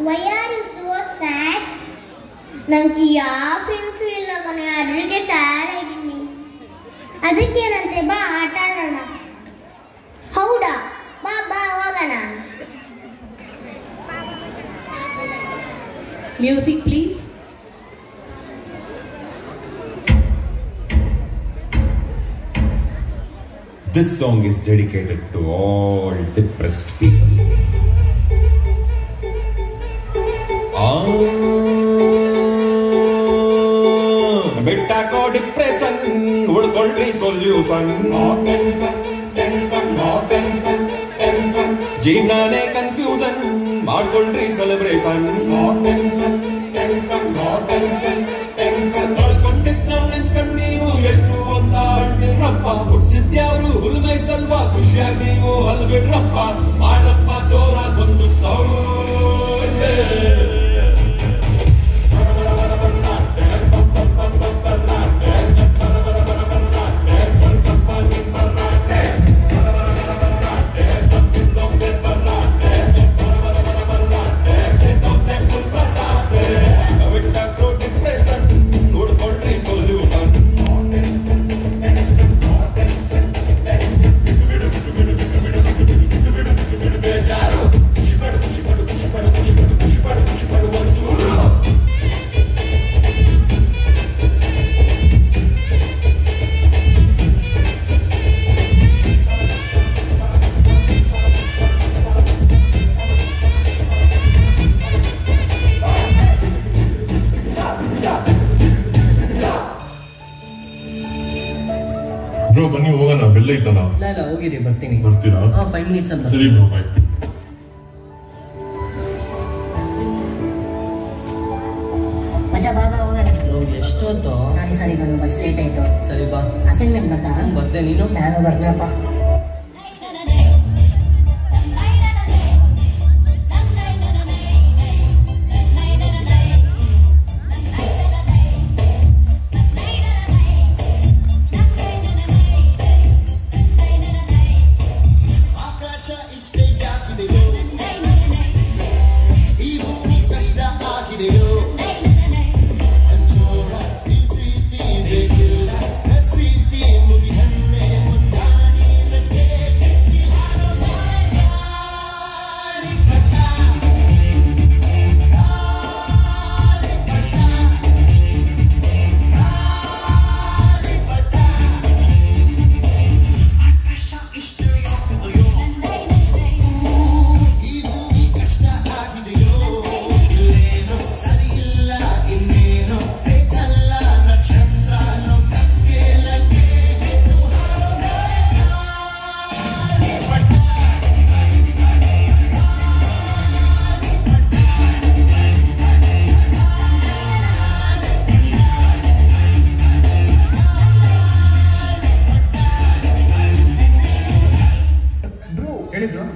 Why are you so sad? ನಂಗೆ ಯಾವ friends ಇಲ್ಲ ಕಣೆ, ಅದ್ರಿಗೆ ಸ್ಯಾಡ್ ಆಗಿದ್ದೀನಿ. ಅದಕ್ಕೇನಂತೆ, ಬಾ ಆಟ ಆಡೋಣ. ಹೌದಾ, ಬಾ ಬಾ ಹೋಗೋಣ. Music please. This song is dedicated to all depressed people. Betta ko depression, udkolri solution. No tension, tension, no tension, tension. Jeevnane confusion, ಮಾಡ್ಕೊಳ್ರಿ celebration. No tension, tension, no tension, tension. ಕಳ್ಕೊಂಡಿದ್ದ ನೆನ್ಸ್ಕೊಂಡು ನೀವು ಎಷ್ಟು ಅಂತ ಹೇಳ್ತಿರಪ್ಪ. ಹುಟ್ಟಿಸಿದ್ಯಾವ್ರು ಹುಲ್ಮೈ ಸಲ್ವಾ, ಖುಷಿಯಾಗಿ ನೀವು ಅಲ್ಬಿಡ್ರಪ್ಪ. ಮಾಡಪ್ಪ ಜೋರಾಗಿ ಒಂದು ಸೌಂಡ್. ಬ್ರೋ ಬನ್ನಿ ಹೋಗೋಣ, ಬೆಲ್ಲ ಐತಲ್ಲ. ಇಲ್ಲ ಹೋಗಿರಿ, ಬರ್ತೀನಿ. ಬರ್ತೀರಾ? 5 minutes ಅಂತ. ಸರಿ ಬ್ರೋ, ಬಾಯ್. ಮಚ್ಚ ಬಾ ಬಾ ಹೋಗೋಣ. ಎಷ್ಟೊತ್ತು? ಸಾರಿ ಕಣು, ಬಸ್ ಲೇಟ್ ಆಯ್ತು. ಸರಿ ಬಾ. ಅಸೈನ್ಮೆಂಟ್ ಬರ್ತಾ? ಬರ್ದೆ, ನೀನು? ನಾನು ಬರ್ತೀನಪ್ಪ.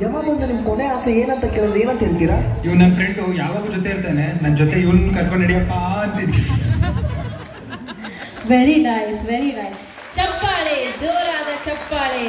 ಯಮ ಬಂದು ನಿಮ್ ಕೊನೆ ಆಸೆ ಏನಂತ ಕೇಳಿದ್ರೆ ಏನಂತ ಹೇಳ್ತೀರಾ? ಇವ್ ನನ್ನ ಫ್ರೆಂಡು ಯಾವಾಗ ಜೊತೆ ಇರ್ತಾನೆ, ನನ್ನ ಜೊತೆ ಇವನ್ ಕರ್ಕೊಂಡು ನಡಿಯಪ್ಪ ಅಂತೀನಿ. Very nice, very nice. ಚಪ್ಪಾಳೆ, ಜೋರಾದ ಚಪ್ಪಾಳೆ.